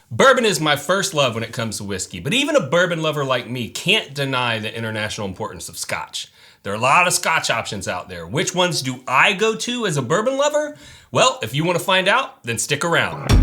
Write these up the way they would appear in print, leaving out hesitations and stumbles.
Bourbon is my first love when it comes to whiskey, but even a bourbon lover like me can't deny the international importance of Scotch. There are a lot of Scotch options out there. Which ones do I go to as a bourbon lover? Well, if you want to find out, then stick around.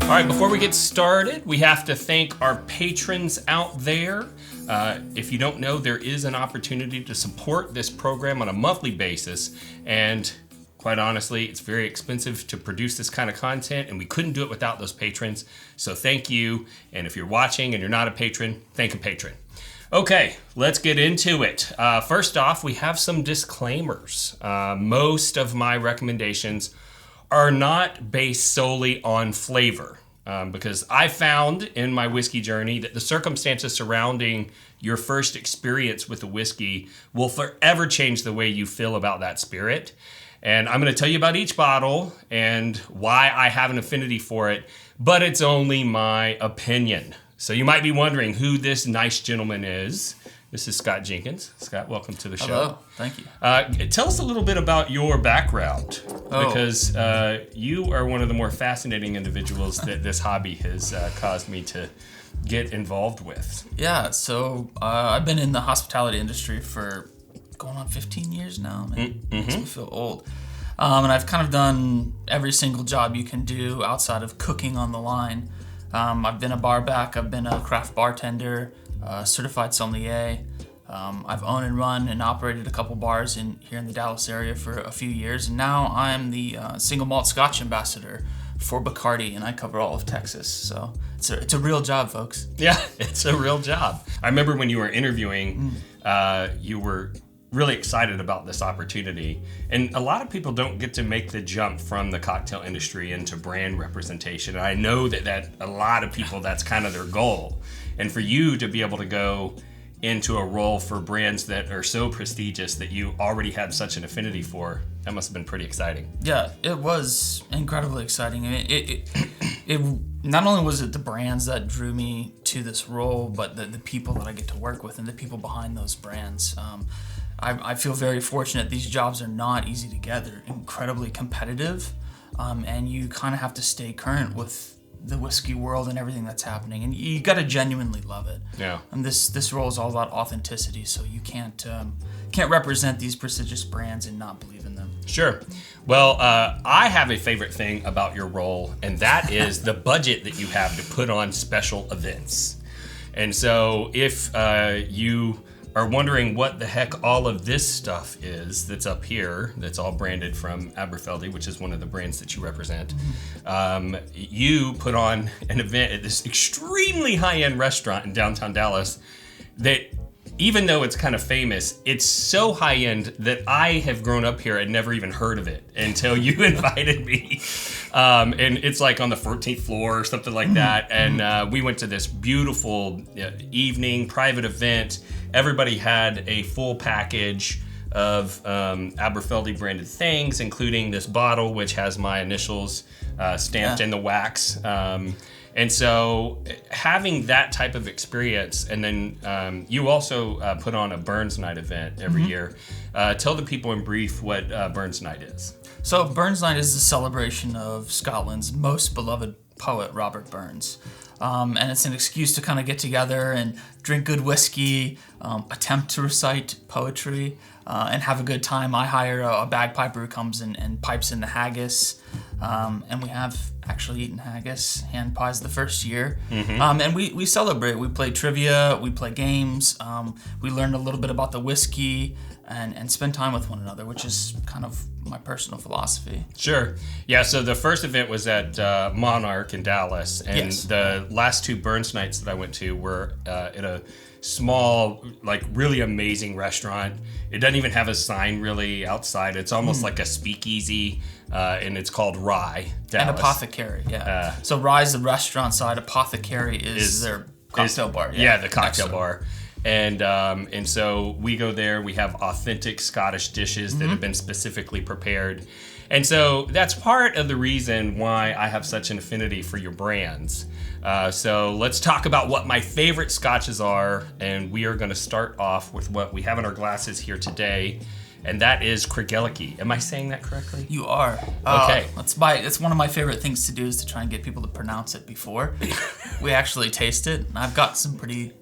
All right, before we get started, we have to thank our patrons out there. If you don't know, there is an opportunity to support this program on a monthly basis. And quite honestly, it's very expensive to produce this kind of content, and we couldn't do it without those patrons. So thank you. And if you're watching and you're not a patron, thank a patron. Okay, let's get into it. First off, we have some disclaimers. Most of my recommendations are not based solely on flavor. Because I found in my whiskey journey that the circumstances surrounding your first experience with a whiskey will forever change the way you feel about that spirit. And I'm going to tell you about each bottle and why I have an affinity for it, but it's only my opinion. So you might be wondering who this nice gentleman is. This is Scott Jenkins. Scott, welcome to the show. Hello, thank you. Tell us a little bit about your background, because you are one of the more fascinating individuals that this hobby has caused me to get involved with. Yeah, so I've been in the hospitality industry for going on 15 years now. Man. Makes me feel old. And I've kind of done every single job you can do outside of cooking on the line. I've been a bar back, I've been a craft bartender, certified sommelier. I've owned and run and operated a couple bars here in the Dallas area for a few years, and now I'm the single malt Scotch ambassador for Bacardi, and I cover all of Texas. So it's a real job, folks. Yeah, it's a real job. I remember when you were interviewing, you were really excited about this opportunity, and a lot of people don't get to make the jump from the cocktail industry into brand representation. And I know that a lot of people, that's kind of their goal. And for you to be able to go into a role for brands that are so prestigious that you already had such an affinity for, that must have been pretty exciting. Yeah, it was incredibly exciting. I mean, it not only was it the brands that drew me to this role, but the people that I get to work with and the people behind those brands. I feel very fortunate. These jobs are not easy to get. They're incredibly competitive, and you kind of have to stay current with the whiskey world and everything that's happening, and you got to genuinely love it. Yeah. And this role is all about authenticity, so you can't represent these prestigious brands and not believe in them. Sure. Well, I have a favorite thing about your role, and that is the budget that you have to put on special events. And so if you are wondering what the heck all of this stuff is that's up here, that's all branded from Aberfeldy, which is one of the brands that you represent, you put on an event at this extremely high-end restaurant in downtown Dallas that, even though it's kind of famous, it's so high-end that I have grown up here and never even heard of it until you invited me. And it's like on the 14th floor or something like that. And we went to this beautiful evening private event. Everybody had a full package of Aberfeldy branded things, including this bottle, which has my initials stamped in the wax. And so having that type of experience, and then you also put on a Burns Night event every year. Tell the people in brief what Burns Night is. So Burns Night is the celebration of Scotland's most beloved poet, Robert Burns. And it's an excuse to kind of get together and drink good whiskey, attempt to recite poetry, and have a good time. I hire a bagpiper who comes and pipes in the haggis. And we have actually eaten haggis, hand pies the first year. And we celebrate. We play trivia, we play games, we learn a little bit about the whiskey, and spend time with one another, which is kind of my personal philosophy. Sure. Yeah, so the first event was at Monarch in Dallas, and the last two Burns Nights that I went to were at a small, like really amazing restaurant. It doesn't even have a sign really outside. It's almost like a speakeasy, and it's called Rye Dallas. And Apothecary, yeah. So Rye's the restaurant side, Apothecary is their cocktail bar. Yeah, the cocktail bar. And so we go there. We have authentic Scottish dishes that have been specifically prepared. And so that's part of the reason why I have such an affinity for your brands. So let's talk about what my favorite scotches are, and we are going to start off with what we have in our glasses here today, and that is Craigellachie. Am I saying that correctly? You are. Okay. It's one of my favorite things to do is to try and get people to pronounce it before we actually taste it. And I've got some pretty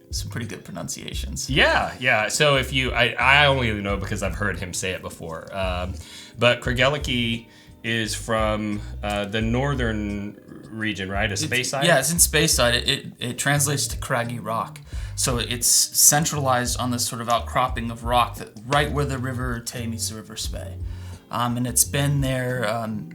good pronunciations. Yeah. So if you, I only know because I've heard him say it before. But Craigellachie is from the northern region, right? Speyside? Yeah, it's in Speyside. It translates to craggy rock. So it's centralized on this sort of outcropping of rock that right where the River Tay meets the River Spey. And it's been there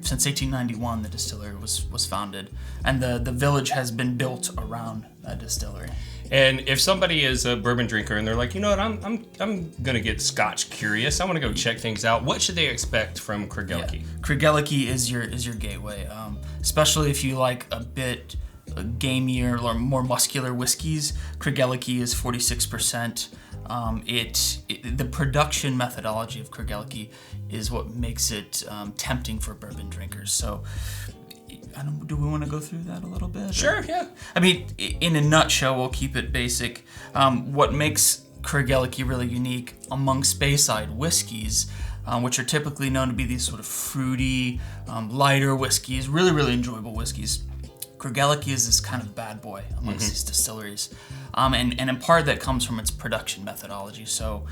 since 1891. The distillery was founded, and the village has been built around that distillery. And if somebody is a bourbon drinker and they're like, you know what, I'm gonna get Scotch curious. I want to go check things out. What should they expect from Craigellachie? Yeah. Craigellachie is your gateway, especially if you like a bit gamier or more muscular whiskeys. Craigellachie is 46%. The production methodology of Craigellachie is what makes it tempting for bourbon drinkers. So, do we want to go through that a little bit? Sure, yeah. I mean, in a nutshell, we'll keep it basic. What makes Craigellachie really unique among Speyside whiskeys, which are typically known to be these sort of fruity, lighter whiskeys, really, really enjoyable whiskeys. Craigellachie is this kind of bad boy amongst these distilleries. And in part that comes from its production methodology. So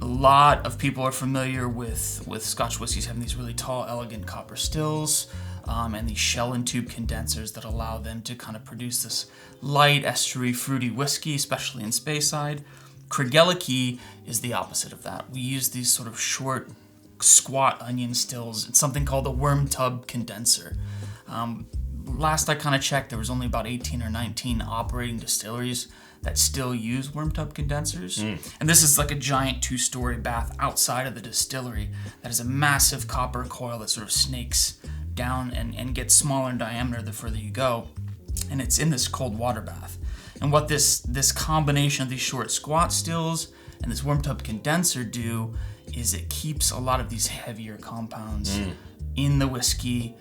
a lot of people are familiar with Scotch whiskeys having these really tall, elegant copper stills, and these shell and tube condensers that allow them to kind of produce this light, estery, fruity whiskey, especially in Speyside. Craigellachie is the opposite of that. We use these sort of short, squat onion stills. It's something called a worm tub condenser. Last I kind of checked, there was only about 18 or 19 operating distilleries that still use worm tub condensers. And this is like a giant 2-story bath outside of the distillery that is a massive copper coil that sort of snakes down and gets smaller in diameter the further you go. And it's in this cold water bath. And what this combination of these short squat stills and this worm tub condenser do is it keeps a lot of these heavier compounds in the whiskey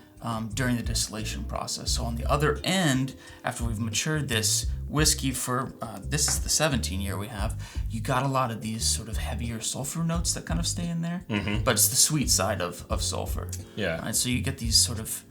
during the distillation process. So on the other end, after we've matured this whiskey for, this is the 17-year we have, you got a lot of these sort of heavier sulfur notes that kind of stay in there, but it's the sweet side of sulfur. Yeah. And so you get these sort of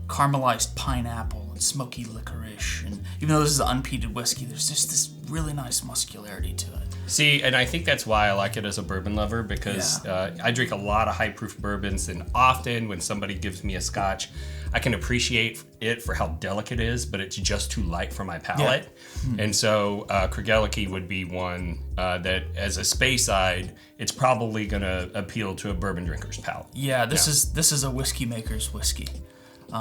caramelized pineapple and smoky licorice, and even though this is an unpeated whiskey, there's just this really nice muscularity to it. See, and I think that's why I like it as a bourbon lover, because I drink a lot of high proof bourbons, and often when somebody gives me a Scotch, I can appreciate it for how delicate it is, but it's just too light for my palate. And so Craigellachie would be one that, as a Speyside, it's probably going to appeal to a bourbon drinker's palate. Yeah, this is a whiskey maker's whiskey.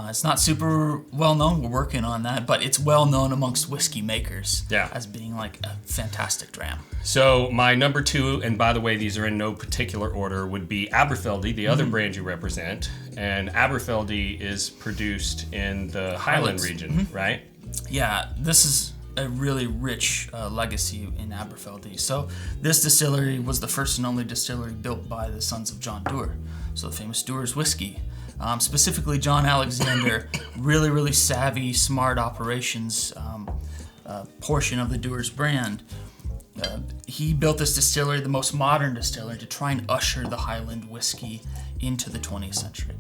It's not super well known. We're working on that, but it's well known amongst whiskey makers as being like a fantastic dram. So my number 2, and by the way, these are in no particular order, would be Aberfeldy, the other brand you represent. And Aberfeldy is produced in the Highland region, right? Yeah, this is a really rich legacy in Aberfeldy. So this distillery was the first and only distillery built by the sons of John Dewar, so the famous Dewar's whiskey. Specifically, John Alexander, really, really savvy, smart operations portion of the Dewar's brand. He built this distillery, the most modern distillery, to try and usher the Highland whiskey into the 20th century.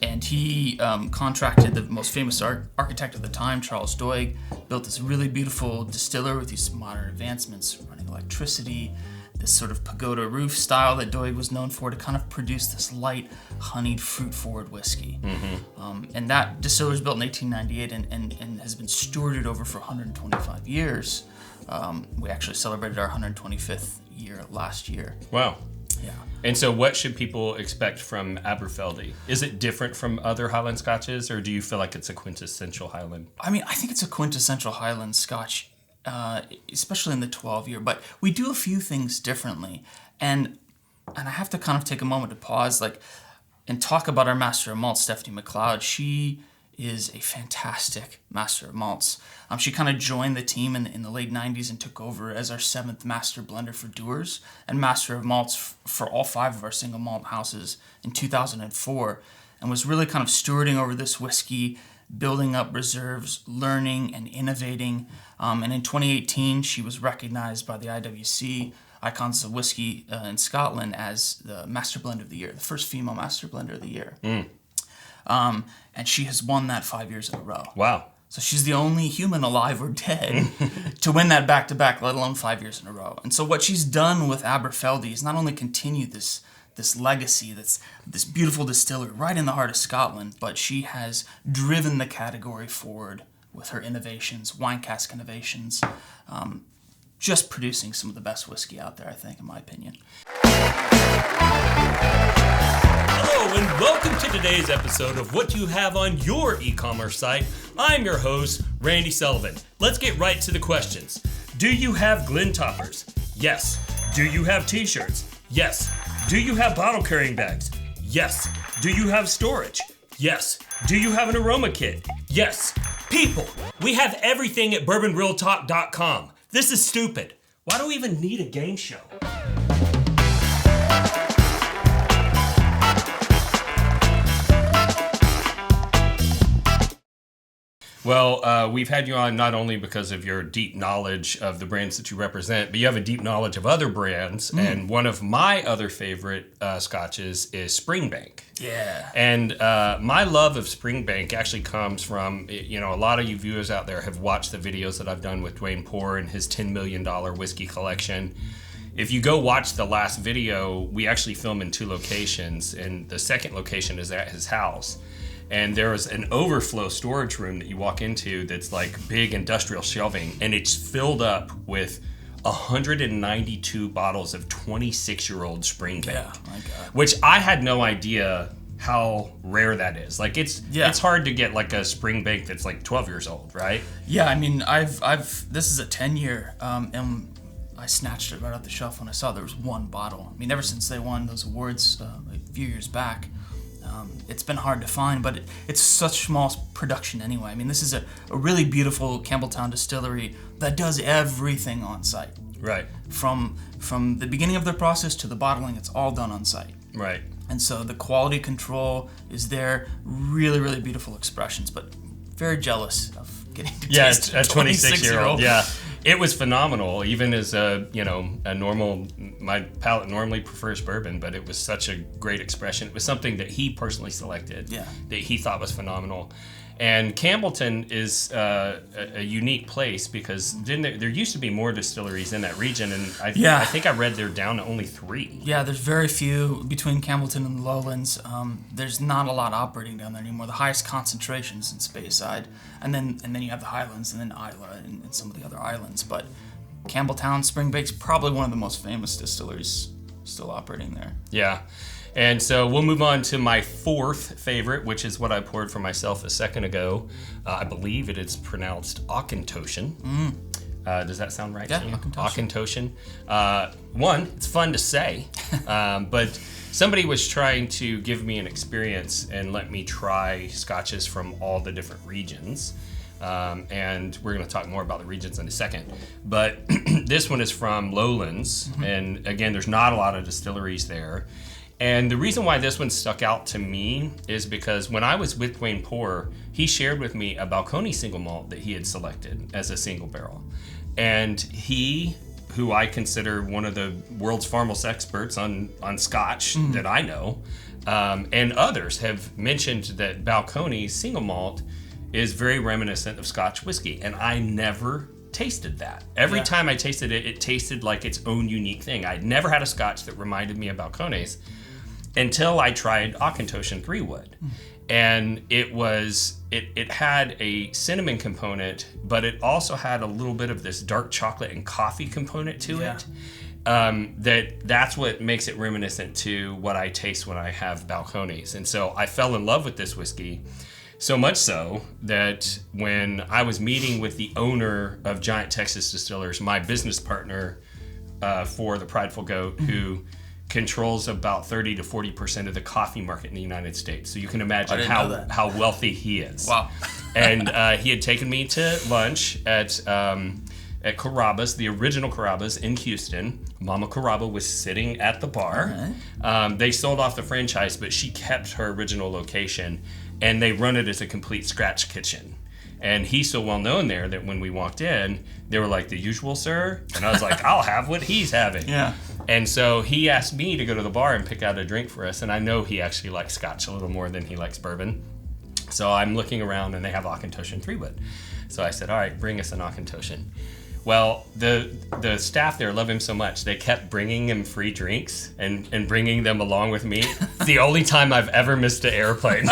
And he contracted the most famous architect of the time, Charles Doig, built this really beautiful distillery with these modern advancements, running electricity, this sort of pagoda roof style that Doig was known for, to kind of produce this light, honeyed, fruit-forward whiskey. And that distillery was built in 1898 and has been stewarded over for 125 years. We actually celebrated our 125th year last year. Wow. Yeah. And so what should people expect from Aberfeldy? Is it different from other Highland Scotches, or do you feel like it's a quintessential Highland? I mean, I think it's a quintessential Highland Scotch, especially in the 12-year, but we do a few things differently. And I have to kind of take a moment to pause and talk about our master of malt, Stephanie McLeod. She is a fantastic master of malts. She kind of joined the team in the late 90s and took over as our 7th master blender for Dewar's and master of malts for all 5 of our single malt houses in 2004, and was really kind of stewarding over this whiskey, building up reserves, learning and innovating. And in 2018, she was recognized by the IWC Icons of Whiskey in Scotland as the Master Blend of the Year, the first female Master Blender of the Year. And she has won that 5 years in a row. Wow. So she's the only human alive or dead to win that back-to-back, let alone 5 years in a row. And so what she's done with Aberfeldy is not only continue this legacy, this beautiful distillery right in the heart of Scotland, but she has driven the category forward with her innovations, wine cask innovations, just producing some of the best whiskey out there, I think, in my opinion. Hello and welcome to today's episode of What You Have on Your E-commerce site. I'm your host, Randy Sullivan. Let's get right to the questions. Do you have Glen toppers? Yes. Do you have t-shirts? Yes. Do you have bottle carrying bags? Yes. Do you have storage? Yes. Do you have an aroma kit? Yes. People, we have everything at bourbonrealtalk.com. This is stupid. Why do we even need a game show? Well, we've had you on not only because of your deep knowledge of the brands that you represent, but you have a deep knowledge of other brands. And one of my other favorite scotches is Springbank. Yeah. And my love of Springbank actually comes from, a lot of you viewers out there have watched the videos that I've done with Dwayne Poore and his $10 million whiskey collection. If you go watch the last video, we actually film in 2 locations, and the second location is at his house. And there is an overflow storage room that you walk into that's like big industrial shelving, and it's filled up with 192 bottles of 26-year-old Springbank. Yeah, my God. Which I had no idea how rare that is. Like it's hard to get like a Springbank that's like 12 years old, right? Yeah, I mean, this is a 10-year, and I snatched it right off the shelf when I saw there was one bottle. I mean, ever since they won those awards a few years back, it's been hard to find, but it's such small production anyway. I mean, this is a really beautiful Campbelltown distillery that does everything on site. Right. From the beginning of the process to the bottling, it's all done on site. Right. And so the quality control is there. Really, really beautiful expressions, but very jealous of getting to taste a 26-year-old. Yeah. It was phenomenal, even as a normal, my palate normally prefers bourbon, but it was such a great expression. It was something that he personally selected that he thought was phenomenal. And Campbellton is a unique place because there used to be more distilleries in that region, and I think I read they're down to only 3. Yeah, there's very few between Campbellton and the Lowlands. There's not a lot operating down there anymore. The highest concentrations in Speyside, and then you have the Highlands, and then Islay and some of the other islands. But Campbelltown Springbank's probably one of the most famous distilleries still operating there. Yeah. And so we'll move on to my 4th favorite, which is what I poured for myself a second ago. I believe it is pronounced Auchentoshan. Does that sound right to you? Auchentoshan. One, it's fun to say, but somebody was trying to give me an experience and let me try scotches from all the different regions. And we're going to talk more about the regions in a second. But this one is from Lowlands, and again, there's not a lot of distilleries there. And the reason why this one stuck out to me is because when I was with Dwayne Poore, he shared with me a Balcony single malt that he had selected as a single barrel. And he, who I consider one of the world's foremost experts on Scotch that I know, and others have mentioned that Balcony's single malt is very reminiscent of Scotch whiskey. And I never tasted that. Every time I tasted it, it tasted like its own unique thing. I'd never had a Scotch that reminded me of Balcones until I tried Auchentoshan 3-Wood. And it had a cinnamon component, but it also had a little bit of this dark chocolate and coffee component to it. That's what makes it reminiscent to what I taste when I have Balcones. And so I fell in love with this whiskey, so much so that when I was meeting with the owner of Giant Texas Distillers, my business partner for the Prideful Goat, who controls about 30 to 40% of the coffee market in the United States. So you can imagine know how wealthy he is. Wow. And he had taken me to lunch at Carrabba's, the original Carrabba's in Houston. Mama Carrabba was sitting at the bar. Right. They sold off the franchise, but she kept her original location, and they run it as a complete scratch kitchen. And he's so well known there that when we walked in, they were like, "The usual, sir?" And I was like, "I'll have what he's having." Yeah. And so he asked me to go to the bar and pick out a drink for us. And I know he actually likes Scotch a little more than he likes bourbon. So I'm looking around, and they have Auchentoshan 3-wood. So I said, "All right, bring us an Auchentoshan." Well, the staff there love him so much, they kept bringing him free drinks and bringing them along with me. It's the only time I've ever missed an airplane.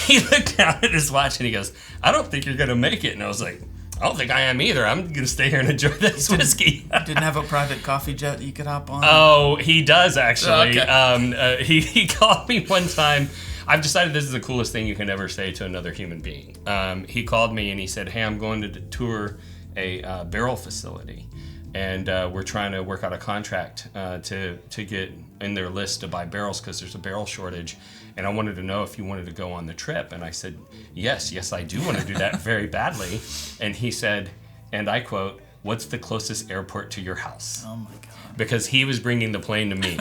He looked down at his watch and he goes, "I don't think you're going to make it." And I was like, "I don't think I am either. I'm going to stay here and enjoy this whiskey." Didn't have a private coffee jet that you could hop on? Oh, he does actually. Okay. He called me one time. I've decided this is the coolest thing you can ever say to another human being. He called me and he said, "Hey, I'm going to tour a barrel facility, and we're trying to work out a contract to get in their list to buy barrels because there's a barrel shortage, and I wanted to know if you wanted to go on the trip." And I said, yes, I do want to do that very badly. And he said, and I quote, "What's the closest airport to your house?" Oh my God. Because he was bringing the plane to me.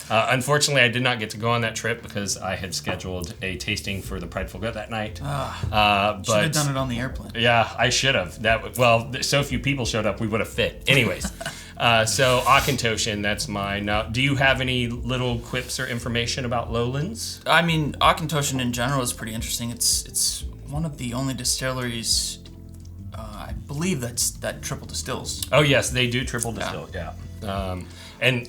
Unfortunately, I did not get to go on that trip because I had scheduled a tasting for the Prideful Goat that night. Should have done it on the airplane. Yeah, I should have. So few people showed up, we would have fit. Anyways, so Auchentoshan, that's mine. Now, do you have any little quips or information about lowlands? I mean, Auchentoshan in general is pretty interesting. It's one of the only distilleries, I believe, that triple distills. Oh yes, they do triple distill. Yeah. And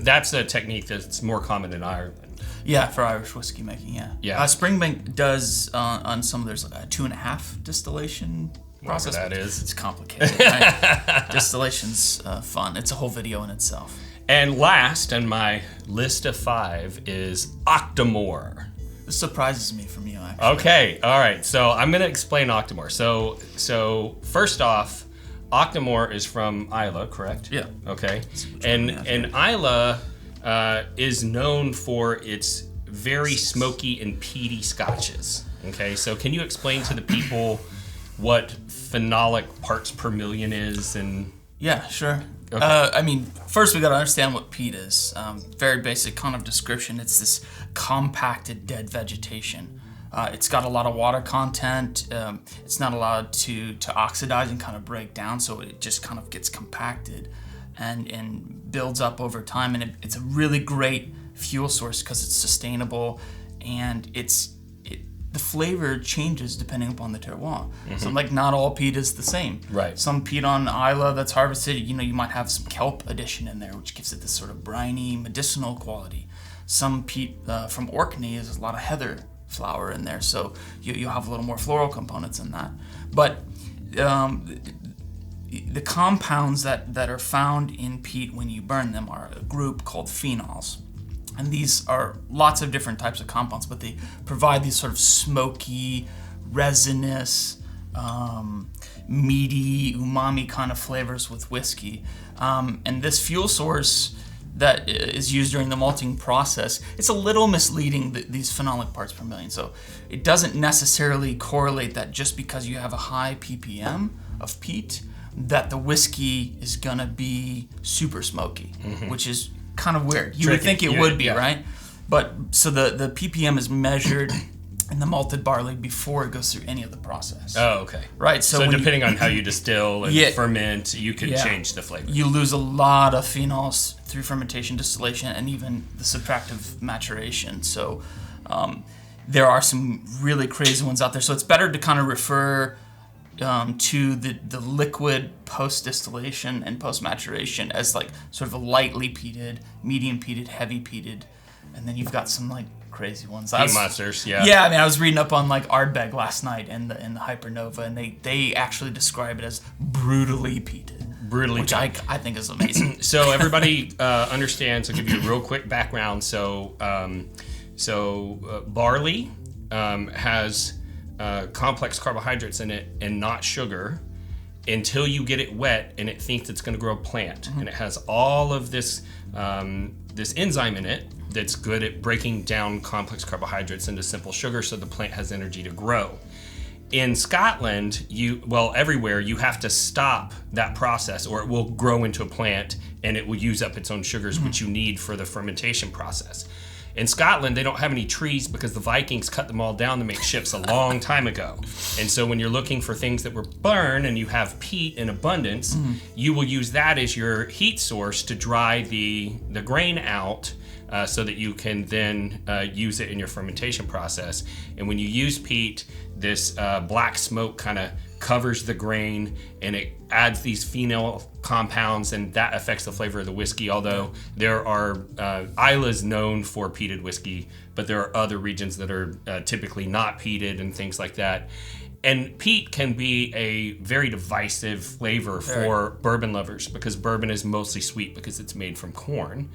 that's a technique that's more common in Ireland. Yeah, for Irish whiskey making, yeah. Springbank does, on some, there's like a 2.5 distillation process. Whatever that is. It's complicated, right? Distillation's fun. It's a whole video in itself. And last on my list of 5 is Octomore. This surprises me from you, actually. Okay, all right. So I'm going to explain Octomore. So first off, Octomore is from Islay, correct? Yeah. Okay. And Islay is known for its very smoky and peaty scotches. Okay. So can you explain to the people what phenolic parts per million is? And yeah, sure. Okay. I mean, first we got to understand what peat is. Very basic kind of description. It's this compacted dead vegetation. It's got a lot of water content. It's not allowed to oxidize and kind of break down, so it just kind of gets compacted and builds up over time. And it's a really great fuel source because it's sustainable, and the flavor changes depending upon the terroir. Mm-hmm. So like not all peat is the same. Right. Some peat on Islay that's harvested, you might have some kelp addition in there, which gives it this sort of briny, medicinal quality. Some peat from Orkney is a lot of heather flower in there, so you have a little more floral components in that. But the compounds that are found in peat when you burn them are a group called phenols. And these are lots of different types of compounds, but they provide these sort of smoky, resinous, meaty, umami kind of flavors with whiskey. And this fuel source that is used during the malting process, it's a little misleading, these phenolic parts per million. So it doesn't necessarily correlate that just because you have a high ppm of peat, that the whiskey is gonna be super smoky, which is kind of weird. You would think it would be, right? But so the ppm is measured in the malted barley before it goes through any of the process. Oh, okay. Right. So depending on how you distill and ferment, you can change the flavor. You lose a lot of phenols through fermentation, distillation, and even the subtractive maturation. So there are some really crazy ones out there. So it's better to kind of refer to the liquid post-distillation and post-maturation as like sort of a lightly peated, medium peated, heavy peated, and then you've got some like crazy ones. Peat monsters, yeah. Yeah, I mean, I was reading up on like Ardbeg last night in the Hypernova, and they actually describe it as brutally peated. Which I think is amazing. So everybody understands. I'll give you a real quick background. So barley has complex carbohydrates in it and not sugar until you get it wet and it thinks it's going to grow a plant. And it has all of this this enzyme in it that's good at breaking down complex carbohydrates into simple sugar so the plant has energy to grow. In Scotland, everywhere, you have to stop that process or it will grow into a plant and it will use up its own sugars, which you need for the fermentation process. In Scotland, they don't have any trees because the Vikings cut them all down to make ships a long time ago. And so when you're looking for things that were burned and you have peat in abundance, you will use that as your heat source to dry the grain out so that you can then use it in your fermentation process. And when you use peat, this black smoke kind of covers the grain and it adds these phenol compounds, and that affects the flavor of the whiskey. Although there are Isla's known for peated whiskey, but there are other regions that are typically not peated and things like that. And peat can be a very divisive flavor for bourbon lovers because bourbon is mostly sweet because it's made from corn.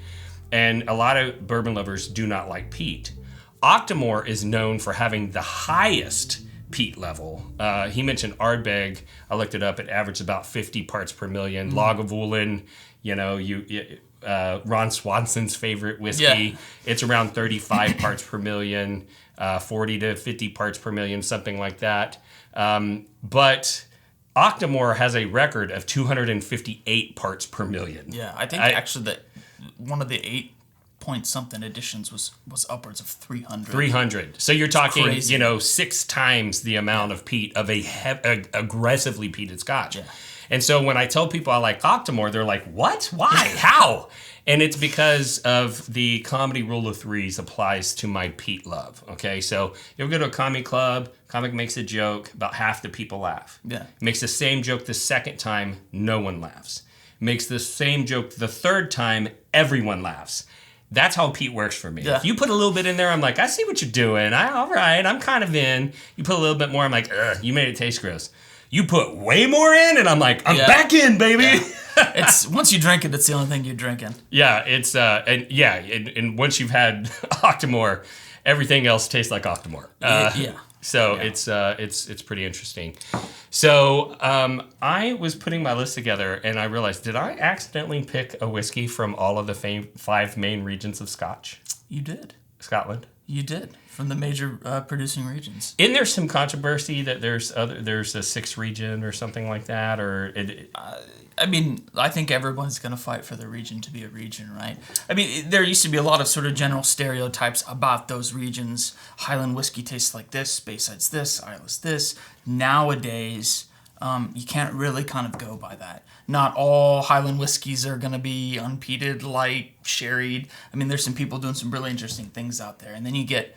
And a lot of bourbon lovers do not like peat. Octomore is known for having the highest peat level. He mentioned Ardbeg. I looked it up. It averaged about 50 parts per million. Lagavulin, Ron Swanson's favorite whiskey. Yeah. It's around 35 parts per million, 40 to 50 parts per million, something like that. But Octomore has a record of 258 parts per million. Yeah, I think actually that one of the 8-point-something editions was upwards of 300. 300. So you're talking, 6 times the amount of peat of a aggressively peated Scotch. Yeah. And so when I tell people I like Octomore, they're like, what? Why? How? And it's because of the comedy rule of threes applies to my peat love. Okay, so you ever go to a comedy club, comic makes a joke, about half the people laugh. Yeah. Makes the same joke the second time, no one laughs. Makes the same joke the third time, everyone laughs. That's how peat works for me. Yeah. If you put a little bit in there, I'm like, I see what you're doing. All right, I'm kind of in. You put a little bit more, I'm like, ugh, you made it taste gross. You put way more in, and I'm like, I'm back in, baby. Yeah. It's once you drink it, it's the only thing you're drinking. Yeah, it's and once you've had Octomore, everything else tastes like Octomore. So it's pretty interesting. So I was putting my list together and I realized, did I accidentally pick a whiskey from all of the 5 main regions of Scotch? You did. Scotland. You did, from the major producing regions. Isn't there some controversy that there's a 6th region or something like that, or? I think everyone's going to fight for the region to be a region, right? I mean, there used to be a lot of sort of general stereotypes about those regions. Highland whiskey tastes like this, Bayside's this, Isla's this. Nowadays, you can't really kind of go by that. Not all Highland whiskeys are going to be unpeated, light, sherried. I mean, there's some people doing some really interesting things out there. And then you get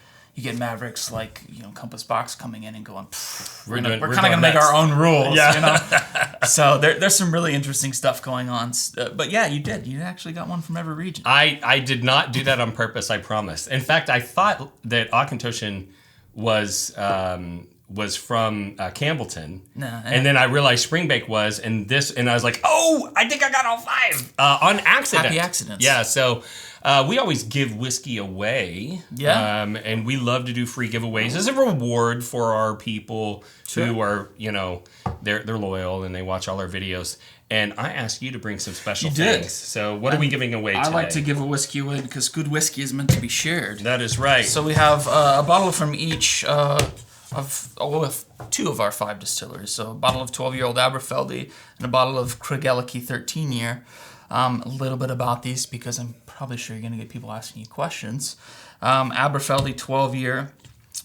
mavericks like, Compass Box coming in and going, we're kind of going to make our own rules, So there's some really interesting stuff going on. But yeah, you did. You actually got one from every region. I did not do that on purpose, I promise. In fact, I thought that Auchentoshan was from Campbellton. And then I realized Springbank was, and I was like, oh, I think I got all 5 on accident. Happy accidents. Yeah, so we always give whiskey away. Yeah. And we love to do free giveaways as a reward for our people who are, they're loyal and they watch all our videos. And I asked you to bring some special things. So what are we giving away today? I like to give a whiskey away because good whiskey is meant to be shared. That is right. So we have a bottle from each with 2 of our 5 distilleries. So a bottle of 12-year-old Aberfeldy and a bottle of Craigellachie 13-year. A little bit about these because I'm probably sure you're going to get people asking you questions. Aberfeldy 12-year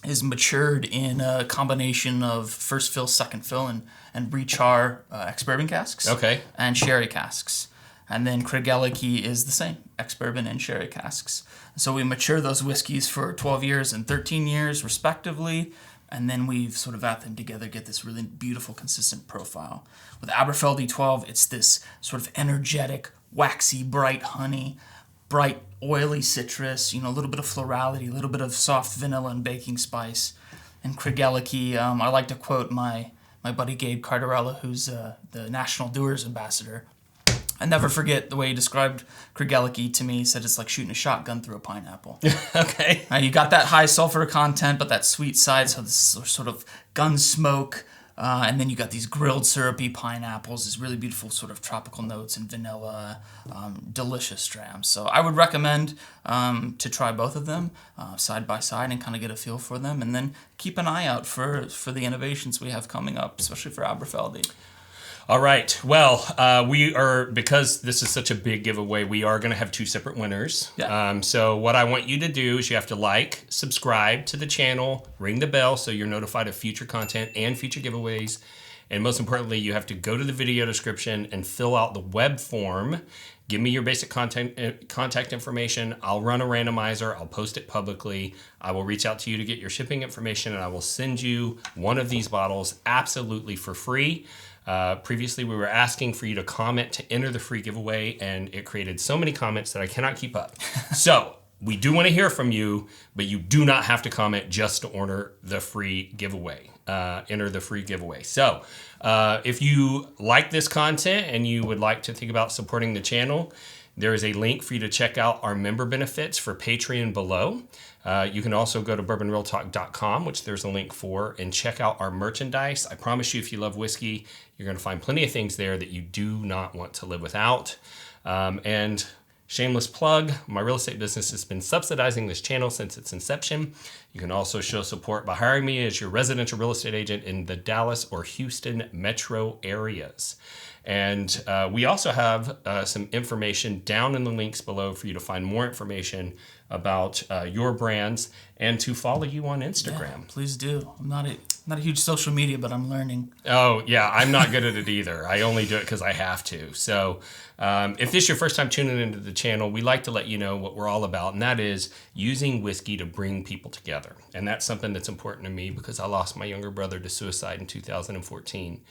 is matured in a combination of first fill, second fill, and rechar ex-bourbon casks. Okay. And sherry casks. And then Craigellachie is the same, ex-bourbon and sherry casks. So we mature those whiskeys for 12 years and 13 years respectively. And then we've sort of add them together, get this really beautiful, consistent profile. With Aberfeldy 12, it's this sort of energetic, waxy, bright honey, bright, oily citrus, a little bit of florality, a little bit of soft vanilla and baking spice. And Craigellachie, I like to quote my buddy Gabe Cardarella, who's the National Doers Ambassador. I never forget the way he described Craigellachie to me. He said it's like shooting a shotgun through a pineapple. Okay. You got that high sulfur content, but that sweet side, so this sort of gun smoke, And then you got these grilled syrupy pineapples, these really beautiful sort of tropical notes and vanilla, delicious drams. So I would recommend to try both of them side by side and kind of get a feel for them. And then keep an eye out for the innovations we have coming up, especially for Aberfeldy. All right. Well, because this is such a big giveaway, we are going to have 2 separate winners. Yeah. So what I want you to do is you have to like, subscribe to the channel, ring the bell so you're notified of future content and future giveaways. And most importantly, you have to go to the video description and fill out the web form. Give me your basic contact information. I'll run a randomizer. I'll post it publicly. I will reach out to you to get your shipping information, and I will send you one of these bottles absolutely for free. Previously, we were asking for you to comment to enter the free giveaway, and it created so many comments that I cannot keep up. So we do want to hear from you, but you do not have to comment just to enter the free giveaway. So if you like this content and you would like to think about supporting the channel, there is a link for you to check out our member benefits for Patreon below. You can also go to bourbonrealtalk.com, which there's a link for, and check out our merchandise. I promise you, if you love whiskey, you're going to find plenty of things there that you do not want to live without. And shameless plug, my real estate business has been subsidizing this channel since its inception. You can also show support by hiring me as your residential real estate agent in the Dallas or Houston metro areas. And we also have some information down in the links below for you to find more information about your brands and to follow you on Instagram. Yeah, please do. I'm not a huge social media, but I'm learning. Oh, yeah, I'm not good at it either. I only do it because I have to. So if this is your first time tuning into the channel, we like to let you know what we're all about, and that is using whiskey to bring people together. And that's something that's important to me because I lost my younger brother to suicide in 2014.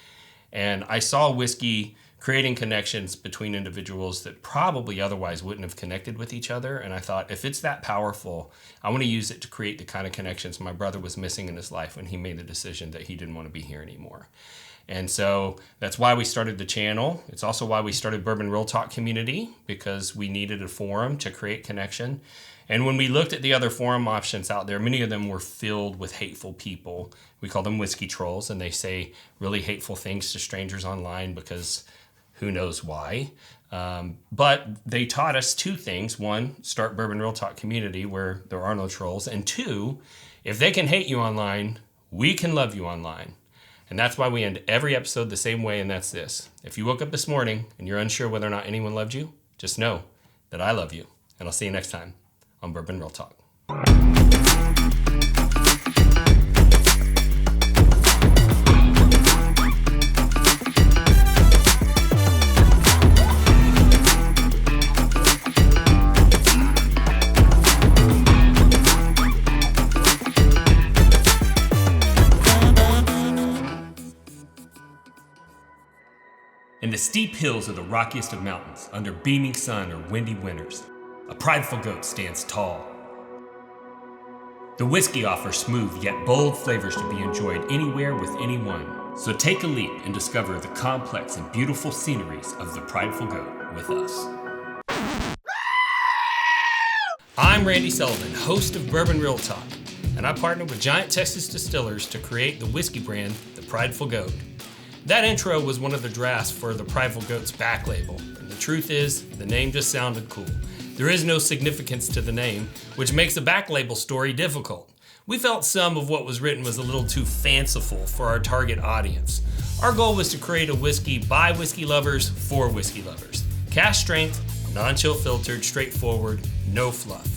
And I saw whiskey creating connections between individuals that probably otherwise wouldn't have connected with each other. And I thought, if it's that powerful, I want to use it to create the kind of connections my brother was missing in his life when he made the decision that he didn't want to be here anymore. And so that's why we started the channel. It's also why we started Bourbon Real Talk Community, because we needed a forum to create connection. And when we looked at the other forum options out there, many of them were filled with hateful people. We call them whiskey trolls, and they say really hateful things to strangers online because who knows why. But they taught us 2 things. 1, start Bourbon Real Talk Community where there are no trolls. And 2, if they can hate you online, we can love you online. And that's why we end every episode the same way, and that's this. If you woke up this morning and you're unsure whether or not anyone loved you, just know that I love you. And I'll see you next time on Bourbon Real Talk. In the steep hills of the rockiest of mountains, under beaming sun or windy winters, a prideful goat stands tall. The whiskey offers smooth yet bold flavors to be enjoyed anywhere with anyone. So take a leap and discover the complex and beautiful sceneries of the Prideful Goat with us. I'm Randy Sullivan, host of Bourbon Real Talk, and I partnered with Giant Texas Distillers to create the whiskey brand, the Prideful Goat. That intro was one of the drafts for the Prideful Goat's back label, and the truth is, the name just sounded cool. There is no significance to the name, which makes the back label story difficult. We felt some of what was written was a little too fanciful for our target audience. Our goal was to create a whiskey by whiskey lovers for whiskey lovers. Cask strength, non-chill filtered, straightforward, no fluff.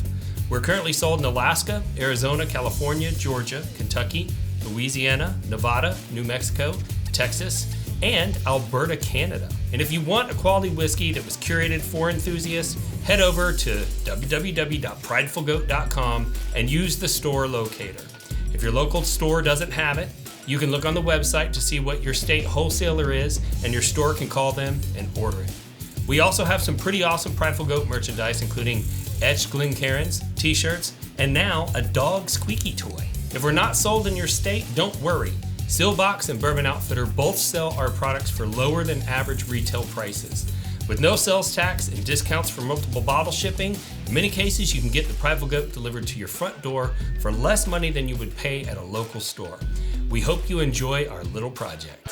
We're currently sold in Alaska, Arizona, California, Georgia, Kentucky, Louisiana, Nevada, New Mexico, Texas, and Alberta, Canada. And if you want a quality whiskey that was curated for enthusiasts, head over to www.pridefulgoat.com and use the store locator. If your local store doesn't have it, you can look on the website to see what your state wholesaler is, and your store can call them and order it. We also have some pretty awesome Prideful Goat merchandise, including etched Glencairns, t-shirts, and now a dog squeaky toy. If we're not sold in your state, don't worry. Sealbox and Bourbon Outfitter both sell our products for lower than average retail prices. With no sales tax and discounts for multiple bottle shipping, in many cases you can get the Prideful Goat delivered to your front door for less money than you would pay at a local store. We hope you enjoy our little project.